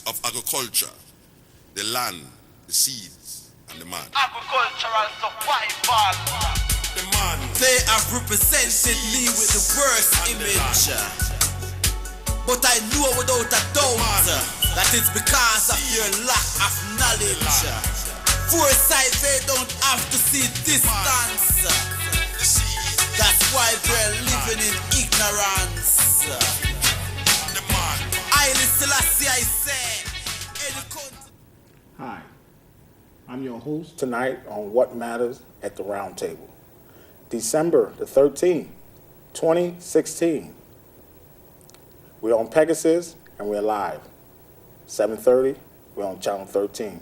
of agriculture, the land, the seeds, and the man. Agricultural survival. The man. They have represented me with the worst image. But I know without a doubt that it's because of your lack of knowledge. Foresight, they don't have to see distance. That's why they're living in ignorance. I say. Hi, I'm your host tonight on What Matters at the Roundtable. December the 13th, 2016. We're on Pegasus and we're live. 7:30, we're on channel 13.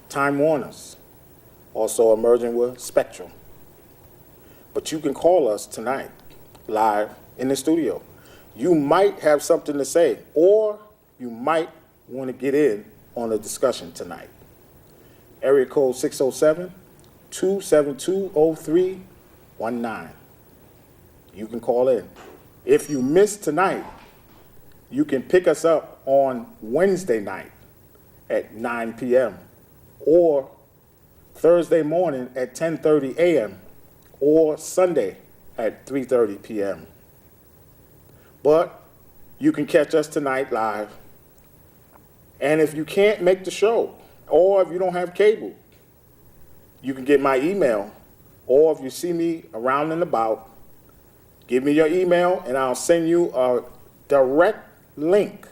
Time Warners, also emerging with Spectrum. But you can call us tonight, live in the studio. You might have something to say, or you might want to get in on the discussion tonight. Area code 607-272-0319. You can call in. If you missed tonight, you can pick us up on Wednesday night at 9 p.m. or Thursday morning at 10:30 a.m. or Sunday at 3:30 p.m. But you can catch us tonight live. And if you can't make the show, or if you don't have cable, you can get my email, or if you see me around and about, give me your email and I'll send you a direct link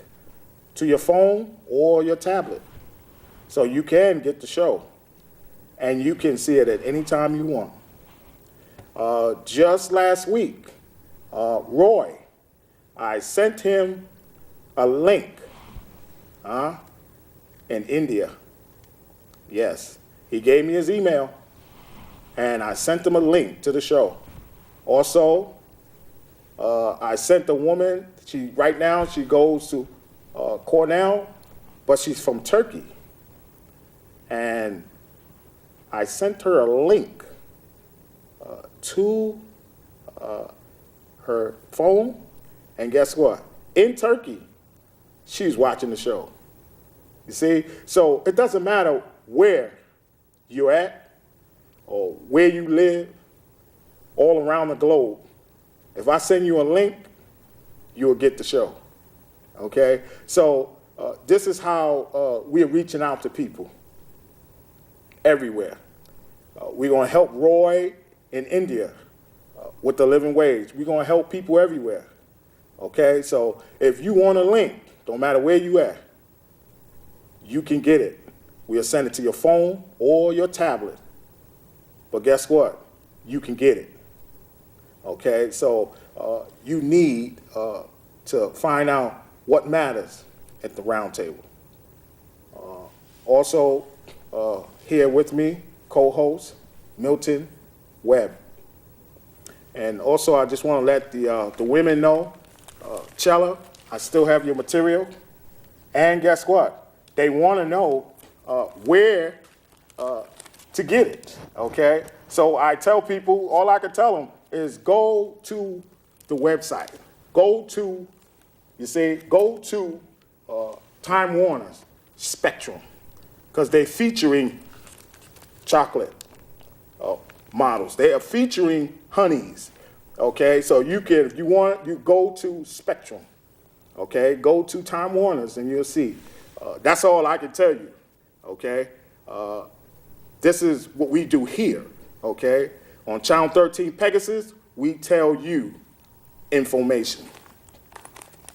to your phone or your tablet. So you can get the show and you can see it at any time you want. Just last week, Roy, I sent him a link in India. Yes, he gave me his email and I sent him a link to the show. Also, I sent a woman, right now she goes to Cornell, but she's from Turkey. And I sent her a link to her phone, and guess what? In Turkey, she's watching the show. You see? So it doesn't matter where you're at or where you live, all around the globe. If I send you a link, you'll get the show. Okay? So this is how we're reaching out to people everywhere. We're going to help Roy in India with the living wage. We're going to help people everywhere. Okay? So if you want a link, don't matter where you at, you can get it. We'll send it to your phone or your tablet. But guess what? You can get it. Okay? So you need to find out what matters at the Roundtable. Also, here with me, co-host Milton Webb. And also, I just want to let the women know, Chela, I still have your material. And guess what? They want to know where to get it, okay? So I tell people, all I can tell them is go to the website. Go to Time Warner's Spectrum, because they're featuring chocolate models. They are featuring honeys, okay? So you can, if you want, you go to Spectrum, okay? Go to Time Warner's and you'll see. That's all I can tell you, okay? This is what we do here, okay? On Channel 13 Pegasus, we tell you information.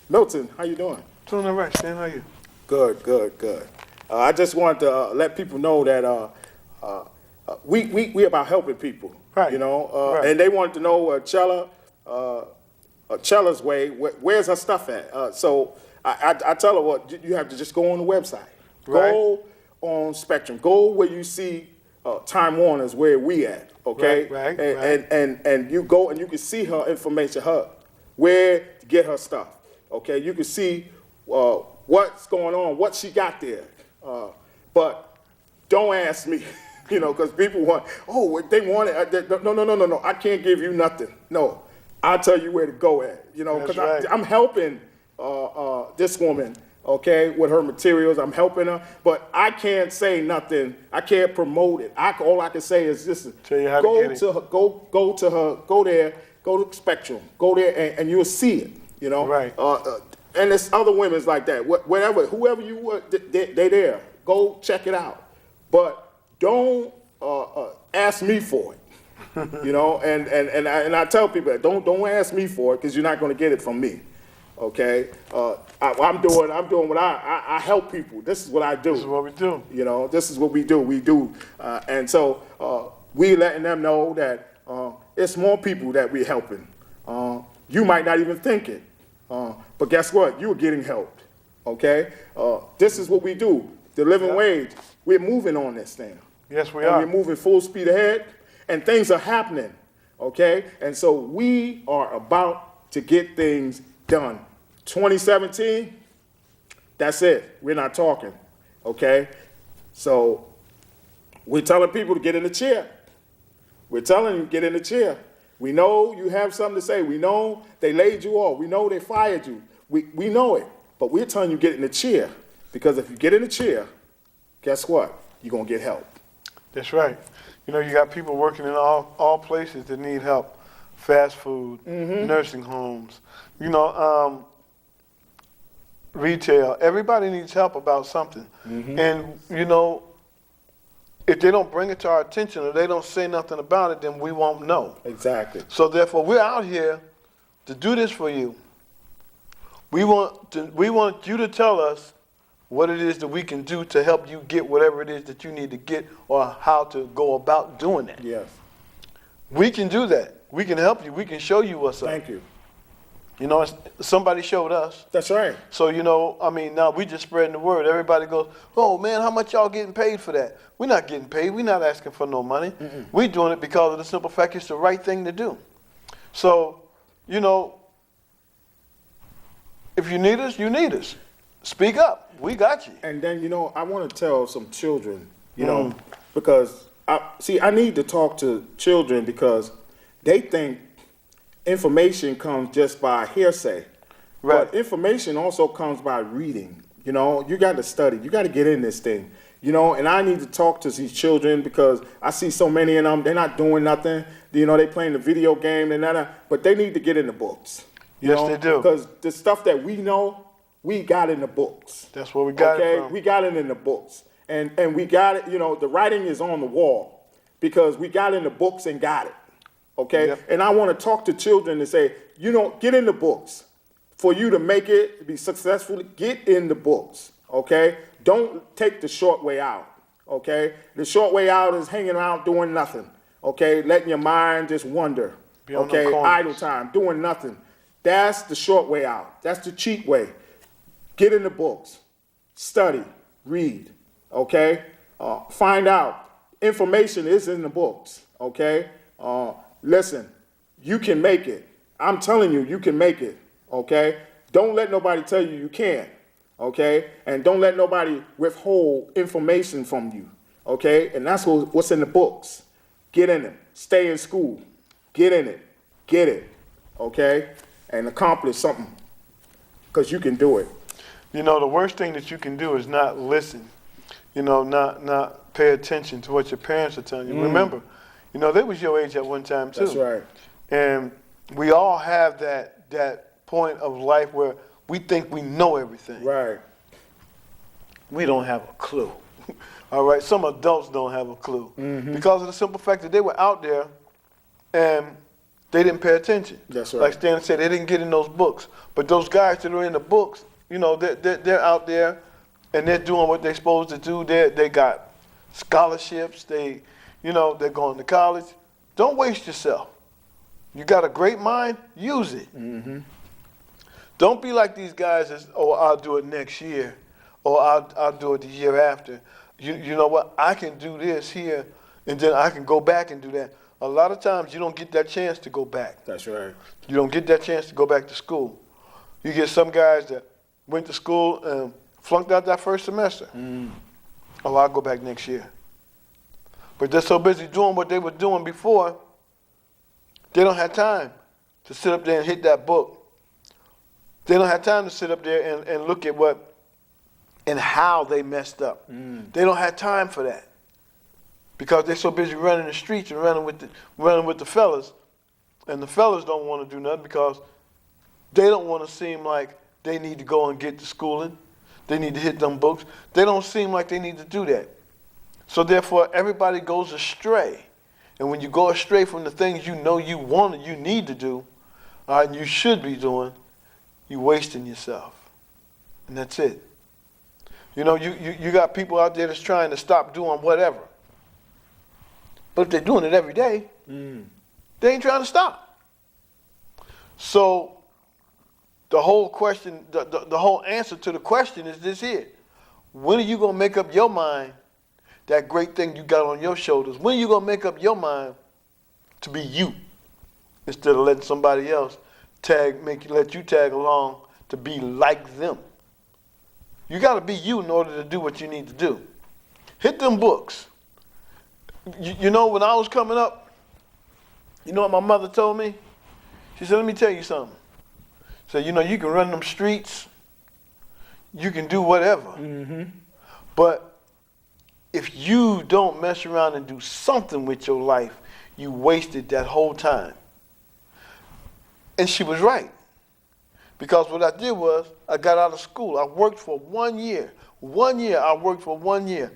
Milton, how you doing? Doing all right, Stan. How are you? Good. I just wanted to let people know that we about helping people, right. You know, right. And they wanted to know Chela's way. Where's her stuff at? So I tell her what you have to just go on the website, right. Go on Spectrum, go where you see Time Warner's where we at, okay? Right. And you go and you can see her information, where to get her stuff, okay? You can see what's going on, what she got there, but don't ask me. You know, because people want, they want it. No. I can't give you nothing. No, I'll tell you where to go at. You know, because right. I'm helping this woman okay, with her materials. I'm helping her, but I can't say nothing. I can't promote it. All I can say is just Tell you how to get it. Go to her, go there, go to Spectrum, go there, and you'll see it. You know, Right. And there's other women's like that. Whoever you were, they there. Go check it out, but don't ask me for it. You know, and I tell people that don't ask me for it because you're not going to get it from me. Okay, I'm doing what I help people. This is what I do. This is what we do. You know, this is what we do. And so we letting them know that it's more people that we're helping. You might not even think it, but guess what? You're getting helped. Okay, this is what we do. The living wage. We're moving on this thing. Yes, we and are. We're moving full speed ahead, and things are happening. Okay, and so we are about to get things done. 2017, that's it. We're not talking, okay? So we're telling people to get in the chair. We're telling you, get in the chair. We know you have something to say. We know they laid you off. We know they fired you. We know it. But we're telling you, get in the chair. Because if you get in the chair, guess what? You're going to get help. That's right. You know, you got people working in all places that need help. Fast food, nursing homes, you know, retail. Everybody needs help about something. And, you know, if they don't bring it to our attention or they don't say nothing about it, then we won't know. Exactly. So therefore, we're out here to do this for you. We want you to tell us what it is that we can do to help you get whatever it is that you need to get or how to go about doing that. Yes. We can do that. We can help you. We can show you what's up. Thank you. You know, somebody showed us. That's right. So, you know, I mean, now we just spreading the word. Everybody goes, oh, man, how much y'all getting paid for that? We're not getting paid. We're not asking for no money. We're doing it because of the simple fact it's the right thing to do. So, you know, if you need us, you need us. Speak up. We got you. And then, you know, I want to tell some children, you know, because, I need to talk to children because they think information comes just by hearsay. Right. But information also comes by reading. You know, you got to study. You got to get in this thing. You know, and I need to talk to these children because I see so many of them, they're not doing nothing. You know, they playing the video game, but they need to get in the books. Yes, they do. Because the stuff that we know, we got in the books. That's where we got it from. We got it in the books. And we got it, you know, the writing is on the wall because we got in the books and got it. Okay? Yep. And I want to talk to children and say, you know, get in the books. For you to make it, be successful, get in the books. Okay? Don't take the short way out. Okay? The short way out is hanging out doing nothing. Okay? Letting your mind just wander. Be on Okay? them corners. Idle time, doing nothing. That's the short way out. That's the cheap way. Get in the books. Study. Read. Okay? Find out. Information is in the books. Okay? Listen, you can make it. I'm telling you, you can make it. Okay? Don't let nobody tell you you can't. Okay? And don't let nobody withhold information from you. Okay? And that's what's in the books. Get in it. Stay in school. Get in it. Get it. Okay? And accomplish something. Because you can do it. You know, the worst thing that you can do is not listen. You know, not pay attention to what your parents are telling you. Remember, you know, they was your age at one time too. That's right. And we all have that point of life where we think we know everything. Right. We don't have a clue. All right, some adults don't have a clue because of the simple fact that they were out there and they didn't pay attention. That's right. Like Stanley said, they didn't get in those books. But those guys that are in the books, you know, they're out there and they're doing what they're supposed to do. They got scholarships. They're going to college. Don't waste yourself. You got a great mind, use it. Don't be like these guys as, oh, I'll do it next year, or I'll do it the year after. You know what? I can do this here, and then I can go back and do that. A lot of times you don't get that chance to go back. That's right. You don't get that chance to go back to school. You get some guys that went to school and flunked out that first semester. Oh, I'll go back next year. But they're so busy doing what they were doing before, they don't have time to sit up there and hit that book. They don't have time to sit up there and look at what and how they messed up. They don't have time for that because they're so busy running the streets and running with the fellas, and the fellas don't want to do nothing because they don't want to seem like they need to go and get the schooling. They need to hit them books. They don't seem like they need to do that. So therefore, everybody goes astray. And when you go astray from the things you know you want and you need to do, and you should be doing, you're wasting yourself. And that's it. You know, you got people out there that's trying to stop doing whatever. But if they're doing it every day, they ain't trying to stop. So the whole question, the whole answer to the question is this here. When are you going to make up your mind that great thing you got on your shoulders? When are you going to make up your mind to be you instead of letting somebody else let you tag along to be like them? You got to be you in order to do what you need to do. Hit them books. You know, when I was coming up, you know what my mother told me? She said, let me tell you something. She said, you know, you can run them streets. You can do whatever. But if you don't mess around and do something with your life, you wasted that whole time. And she was right. Because what I did was, I got out of school. I worked for 1 year. 1 year, I worked for 1 year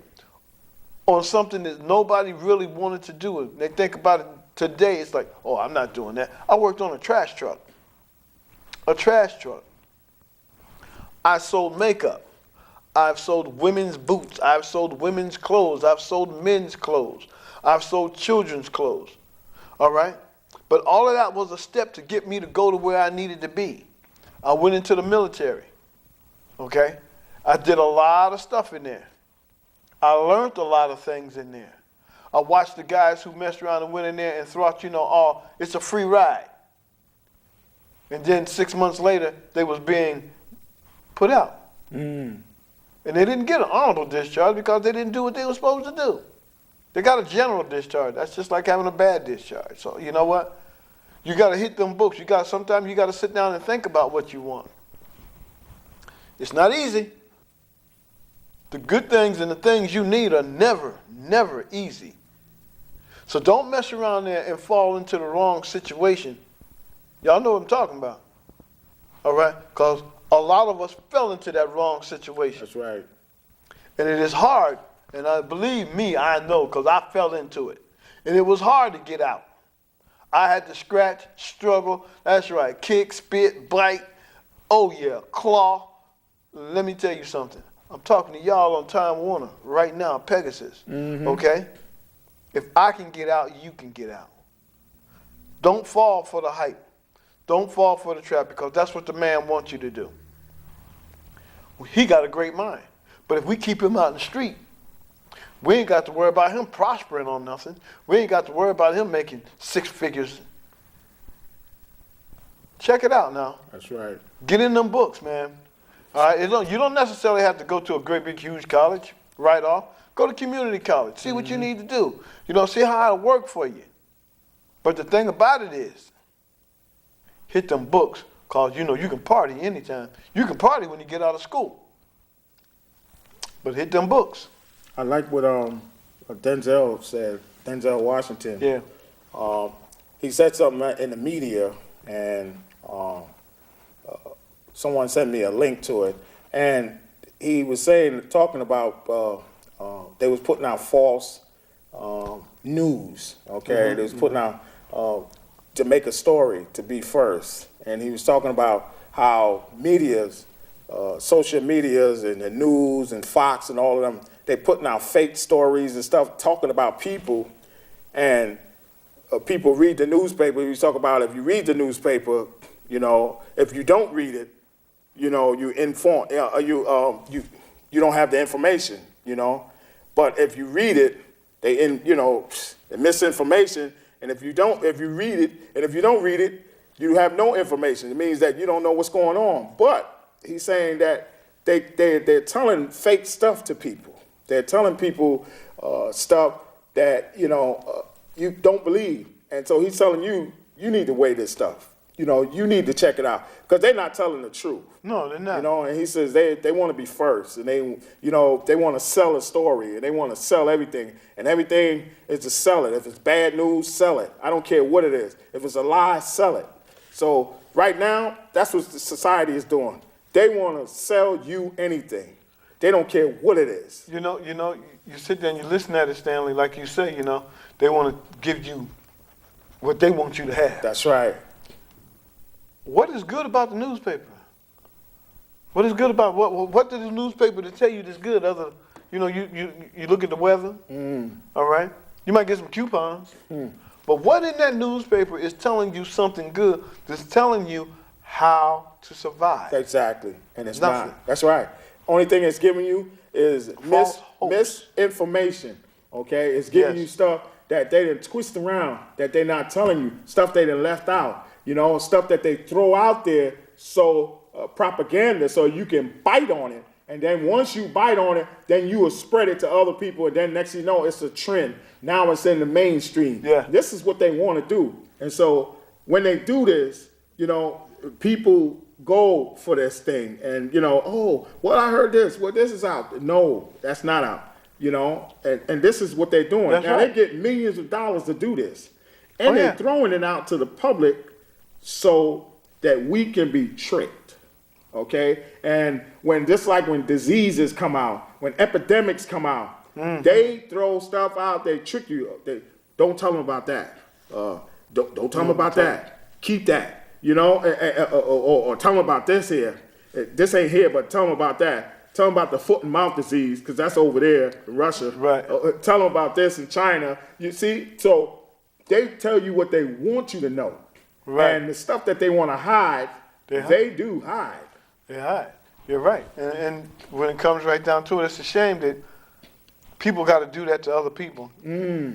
on something that nobody really wanted to do. And they think about it today, it's like, oh, I'm not doing that. I worked on a trash truck. A trash truck. I sold makeup. I've sold women's boots. I've sold women's clothes. I've sold men's clothes. I've sold children's clothes. All right? But all of that was a step to get me to go to where I needed to be. I went into the military, okay? I did a lot of stuff in there. I learned a lot of things in there. I watched the guys who messed around and went in there and thought, you know, oh, it's a free ride. And then 6 months later, they was being put out. And they didn't get an honorable discharge because they didn't do what they were supposed to do. They got a general discharge. That's just like having a bad discharge. So you know what? You got to hit them books. Sometimes you got to sit down and think about what you want. It's not easy. The good things and the things you need are never, never easy. So don't mess around there and fall into the wrong situation. Y'all know what I'm talking about. All right? Because a lot of us fell into that wrong situation. That's right. And it is hard. And believe me, I know, because I fell into it. And it was hard to get out. I had to scratch, struggle, that's right, kick, spit, bite, oh yeah, claw. Let me tell you something. I'm talking to y'all on Time Warner right now, Pegasus, okay? If I can get out, you can get out. Don't fall for the hype. Don't fall for the trap because that's what the man wants you to do. He got a great mind. But if we keep him out in the street, we ain't got to worry about him prospering on nothing. We ain't got to worry about him making 6 figures. Check it out now. That's right. Get in them books, man. All right, you don't necessarily have to go to a great big huge college right off. Go to community college. See what you need to do. You know, see how it'll work for you. But the thing about it is, hit them books because, you know, you can party anytime. You can party when you get out of school. But hit them books. I like what Denzel said, Denzel Washington. Yeah. He said something in the media, and someone sent me a link to it, and he was talking about they was putting out false news, okay? They was putting out to make a story to be first, and he was talking about how social medias and the news and Fox and all of them, they putting out fake stories and stuff talking about people, and people read the newspaper. We talk about if you read the newspaper, you know, if you don't read it, you know, you don't have the information, you know. But if you read it, the misinformation. And if you read it, and if you don't read it, you have no information. It means that you don't know what's going on. But he's saying that they're telling fake stuff to people. They're telling people stuff that, you don't believe. And so he's telling you, you need to weigh this stuff. you need to check it out because they're not telling the truth. No, they're not. And he says they want to be first, and they want to sell a story, and they want to sell everything, and everything is to sell it. If it's bad news, sell it. I don't care what it is. If it's a lie, sell it. So right now, that's what the society is doing. They want to sell you anything. They don't care what it is. You sit there and you listen at it, Stanley, like you say, they want to give you what they want you to have. That's right. What is good about the newspaper? What is good about what did the newspaper to tell you that's good? Other, you look at the weather. All right, you might get some coupons. But what in that newspaper is telling you something good? That's telling you how to survive. Exactly, and it's nothing. not. That's right. Only thing it's giving you is misinformation. Okay, it's giving you stuff that they done twist around, that they're not telling you, stuff they done left out. Stuff that they throw out there, so propaganda, so you can bite on it. And then once you bite on it, then you will spread it to other people. And then next thing you know, it's a trend. Now it's in the mainstream. Yeah. This is what they want to do. And so when they do this, people go for this thing. And, I heard this. Well, this is out. No, that's not out. And this is what they're doing. That's now, right. They get millions of dollars to do this. And they're throwing it out to the public so that we can be tricked, okay? And when diseases come out, when epidemics come out, they throw stuff out, they trick you. They don't tell them about that. Don't tell them about that. Keep that, or tell them about this here. This ain't here, but tell them about that. Tell them about the foot and mouth disease, because that's over there in Russia. Right. Tell them about this in China. You see? So they tell you what they want you to know. Right. And the stuff that they want to hide, they do hide. They hide. You're right. And when it comes right down to it, it's a shame that people got to do that to other people to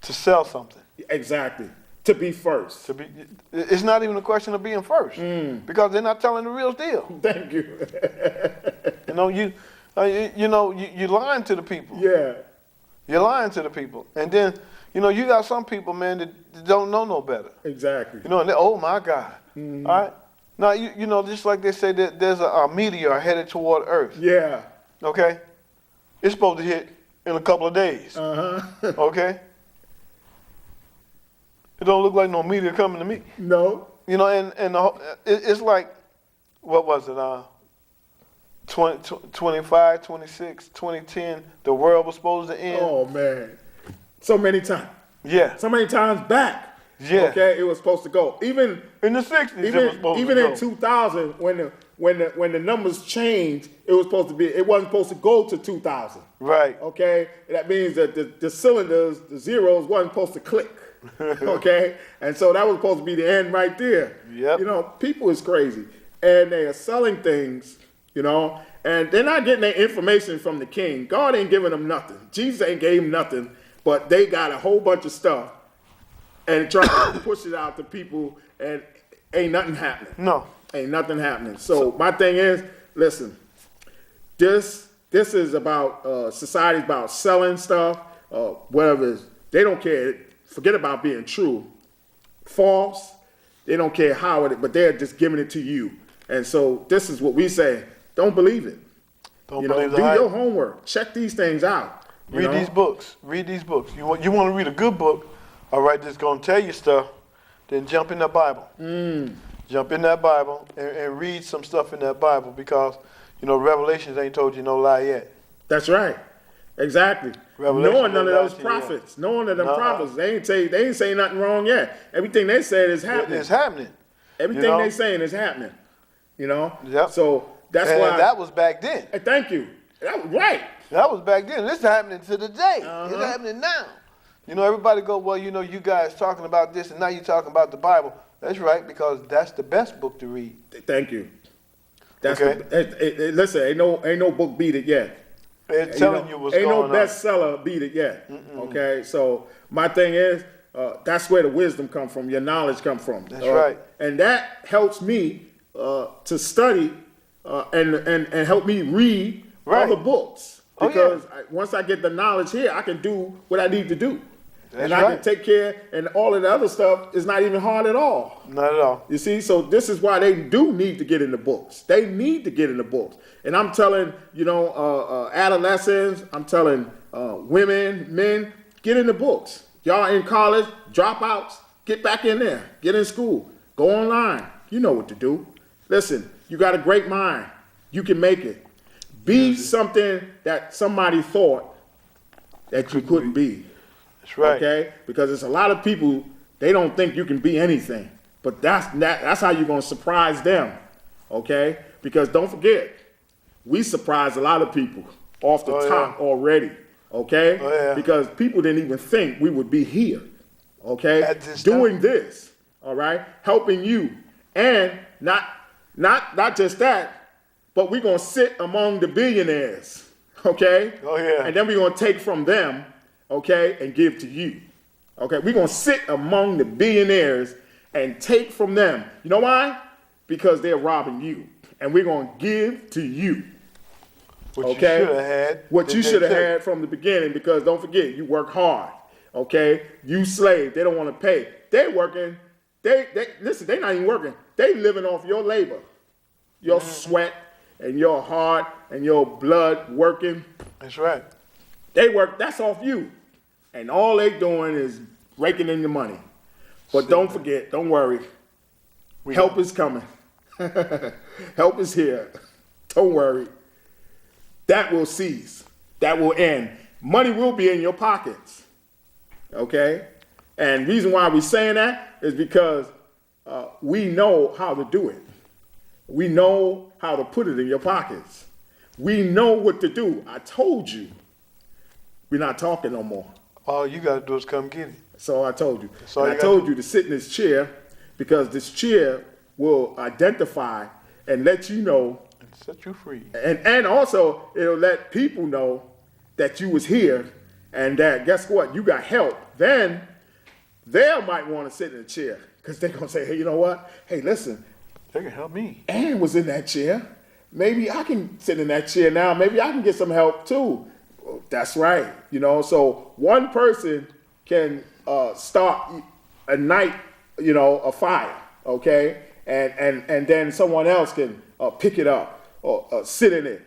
sell something. Exactly. To be first. It's not even a question of being first because they're not telling the real deal. Thank you. You're lying to the people. Yeah. You're lying to the people, and then you got some people, man, that don't know no better. Exactly. And oh my God. All right. Now just like they say that there's a meteor headed toward Earth. Yeah. Okay. It's supposed to hit in a couple of days. Okay. It don't look like no meteor coming to me. No. It's like, what was it? 25, 26, 2010, the world was supposed to end. Oh, man. So many times. Yeah. So many times back. Yeah. Okay, it was supposed to go. Even in the 60s, it was supposed to go. Even in 2000, when the numbers changed, it wasn't supposed to go to 2000. Right. Okay? That means that the cylinders, the zeros, wasn't supposed to click. Okay? And so that was supposed to be the end right there. Yep. People is crazy. And they are selling things, and they're not getting their information from the king. God ain't giving them nothing. Jesus ain't gave them nothing, but they got a whole bunch of stuff and trying to push it out to people, and ain't nothing happening. No. Ain't nothing happening. So my thing is, listen, this is about society's about selling stuff, whatever it is. They don't care. Forget about being true. False, they don't care how it, but they're just giving it to you. And so this is what we say. Don't believe it. Don't believe the do hype. your homework. Check these things out. Read these books. Read these books. You want to read a good book, all right, that's going to tell you stuff, then jump in that Bible. Jump in that Bible and read some stuff in that Bible because, Revelations ain't told you no lie yet. That's right. Exactly. Knowing none of those prophets. Knowing that them prophets, they ain't saying nothing wrong yet. Everything they said is happening. It's happening. Everything they saying is happening. Yep. So that's why. And that was back then. Thank you. That was right. That was back then. This is happening to the day. It's happening now. Everybody go, well, you guys talking about this, and now you're talking about the Bible. That's right, because that's the best book to read. Thank you. That's okay. Listen, ain't no book beat it yet. It's telling you what's going on. Ain't no bestseller beat it yet. Okay, so my thing is, that's where the wisdom come from, your knowledge come from. That's right. And that helps me to study and help me read other books. Because once I get the knowledge here, I can do what I need to do. and I can take care, and all of the other stuff is not even hard at all. Not at all. You see, so this is why they do need to get in the books. They need to get in the books. And I'm telling, adolescents, I'm telling women, men, get in the books. Y'all in college, dropouts, get back in there. Get in school. Go online. You know what to do. Listen, you got a great mind. You can make it. Be something that somebody thought that you couldn't be. That's right. Okay? Because there's a lot of people, they don't think you can be anything. But that's how you're going to surprise them. Okay? Because don't forget, we surprised a lot of people off the top already. Okay? Oh, yeah. Because people didn't even think we would be here. Okay? Doing this. All right? Helping you. And not just that, but we're going to sit among the billionaires. Okay? Oh, yeah. And then we're going to take from them, okay, and give to you. Okay? We're going to sit among the billionaires and take from them. You know why? Because they're robbing you. And we're going to give to you. What okay? you should have had. What you should have had from the beginning, because don't forget, you work hard. Okay? You slave. They don't want to pay. They working. Listen, they're not even working. They living off your labor. Your sweat and your heart and your blood working. That's right. They work, that's off you. And all they doing is raking in the money. But don't forget, don't worry. Help is coming. Help is here. Don't worry. That will cease. That will end. Money will be in your pockets. Okay? And the reason why we're saying that is because we know how to do it. We know how to put it in your pockets. We know what to do. I told you. We're not talking no more. All you got to do is come get it. So I told you. And I told you to sit in this chair because this chair will identify and let you know. And set you free. And also it'll let people know that you was here and that guess what? You got help. Then they might want to sit in a chair because they're going to say, hey, you know what? Hey, listen. They can help me. Ann was in that chair. Maybe I can sit in that chair now. Maybe I can get some help too. Well, that's right. So one person can start a night, a fire, okay? And then someone else can pick it up or sit in it.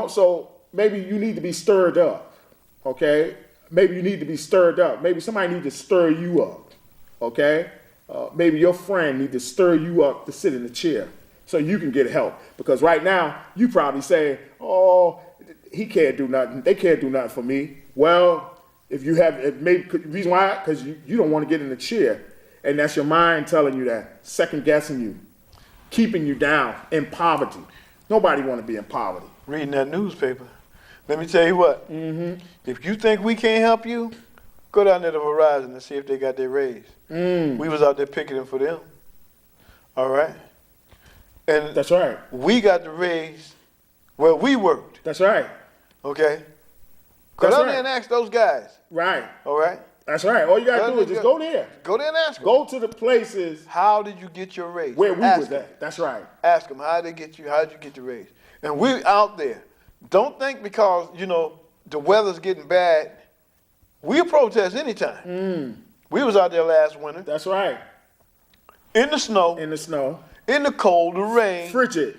So maybe you need to be stirred up, okay? Maybe you need to be stirred up. Maybe somebody need to stir you up, okay? Maybe your friend need to stir you up to sit in the chair so you can get help. Because right now, you probably say, oh, he can't do nothing. They can't do nothing for me. Well, if you have, maybe, reason why? Because you don't want to get in the chair. And that's your mind telling you that, second guessing you, keeping you down in poverty. Nobody want to be in poverty. Reading that newspaper. Let me tell you what. Mm-hmm. If you think we can't help you, go down there to Verizon and see if they got their raise. We was out there picketing for them. All right? And that's right. We got the raise where we worked. That's right. Okay? Go down there and ask those guys. Right. All right? That's right. All you got to do is just go there. Go there and ask them. Go to the places. How did you get your raise? Where we was at. That's right. Ask them, how did you get your raise? And we're out there. Don't think because, the weather's getting bad, we'll protest anytime. We was out there last winter. That's right. In the snow. In the cold, the rain. Frigid.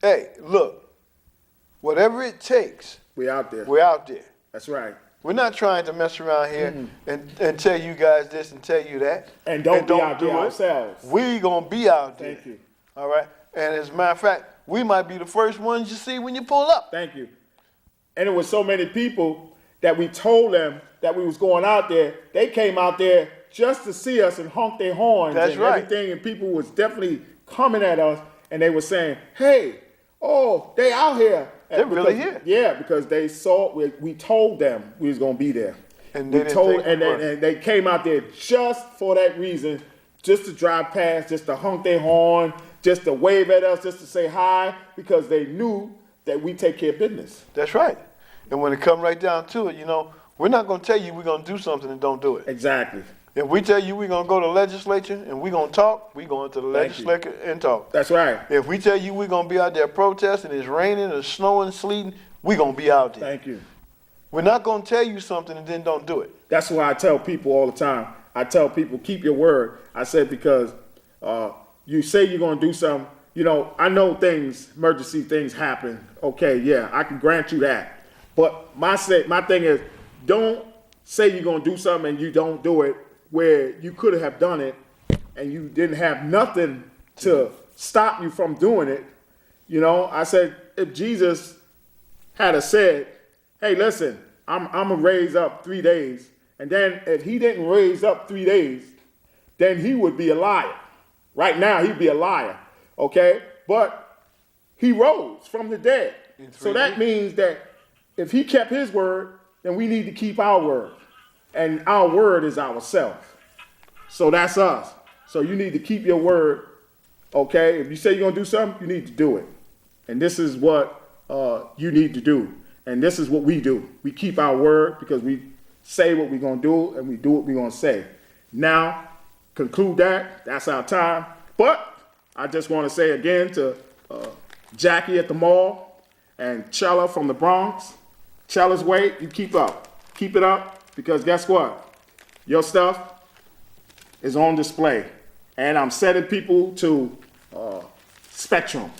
Hey, look. Whatever it takes. We're out there. That's right. We're not trying to mess around here and tell you guys this and tell you that. And don't be out there ourselves. We gonna be out there. Thank you. All right? And as a matter of fact, we might be the first ones you see when you pull up. Thank you. And it was so many people that we told them that we was going out there. They came out there just to see us and honk their horns and everything. And people was definitely coming at us and they were saying, hey, they out here. They're really here. Yeah, because they saw, we told them we was going to be there. And they and they came out there just for that reason, just to drive past, just to honk their horn, just to wave at us, just to say hi, because they knew that we take care of business. That's right. And when it come right down to it, we're not going to tell you we're going to do something and don't do it. Exactly. If we tell you we're going to go to the legislature and we're going to talk, we're going to the legislature and talk. That's right. If we tell you we're going to be out there protesting, it's raining, it's snowing, sleeting, we're going to be out there. Thank you. We're not going to tell you something and then don't do it. That's why I tell people all the time. I tell people, keep your word. I said, because you say you're going to do something. You know, I know things, emergency things happen. Okay, yeah, I can grant you that. But my thing is, don't say you're going to do something and you don't do it, where you could have done it and you didn't have nothing to stop you from doing it. You know, I said, if Jesus had said, hey, listen, I'm going to raise up 3 days. And then if he didn't raise up 3 days, then he would be a liar. Right now, he'd be a liar. Okay? But he rose from the dead. So that means that if he kept his word, then we need to keep our word. And our word is ourselves. So that's us. So you need to keep your word. Okay? If you say you're going to do something, you need to do it. And this is what you need to do. And this is what we do. We keep our word because we say what we're going to do and we do what we're going to say. Now, conclude that. That's our time. But I just want to say again to Jackie at the mall and Chela from the Bronx, Chela's way, you keep up. Keep it up because guess what? Your stuff is on display. And I'm sending people to Spectrum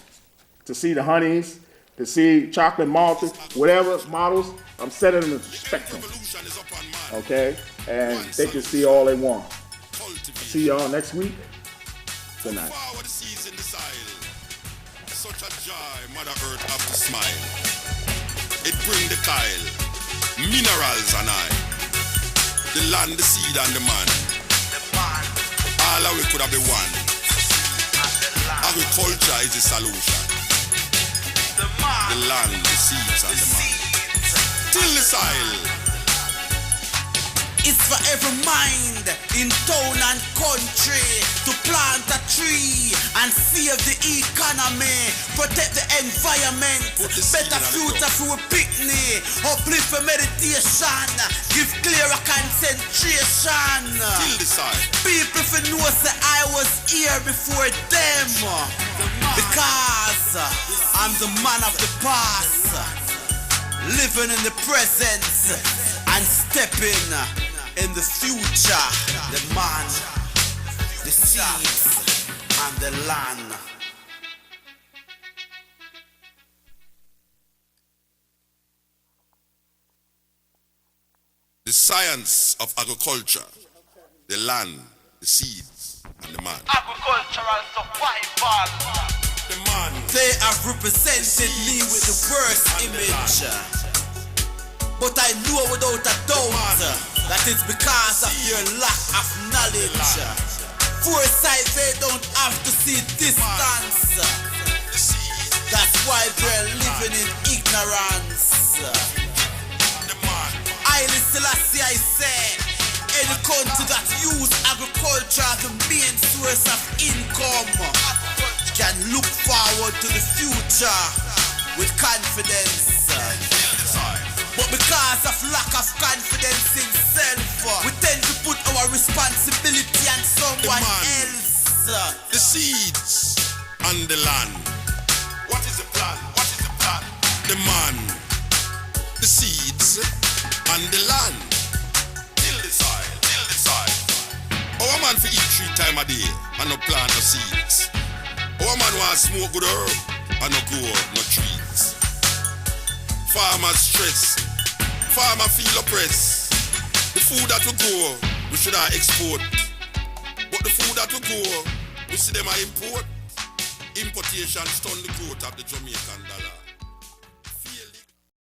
to see the honeys, to see chocolate malted, whatever models. I'm sending them to Spectrum. Okay? And they can see all they want. See y'all next week. Good night. Such a joy, Mother Earth have to smile. It bring the kyle, minerals and I, the land, the seed and the man. All of it could have been one. Agriculture is the solution. The land, the seeds and the man. Till the soil. It's for every mind in town and country to plant a tree and save the economy, protect the environment, better future for a picnic, uplift for meditation, give clearer concentration. People for know say I was here before them, because I'm the man of the past, living in the present and stepping in the future, the man, the seeds, and the land. The science of agriculture, the land, the seeds, and the man. Agricultural survival. The man. They have represented me with the worst image, but I know without a doubt that it's because of your lack of knowledge. Foresight, they don't have to see distance. That's why they're living in ignorance. Haile Selassie, I say, any country that use agriculture as the main source of income can look forward to the future with confidence. But because of lack of confidence in self, we tend to put our responsibility on someone else. The seeds and the land. What is the plan? What is the plan? The man, the seeds and the land. Till the soil, till the soil. Our man for eat 3 times a day and no plant no seeds. Our man want smoke good herb and no grow no trees. Farmers stress, farmer feel oppressed. The food that we grow, we should have export. But the food that we grow, we see them import. Importation stun the growth of the Jamaican dollar.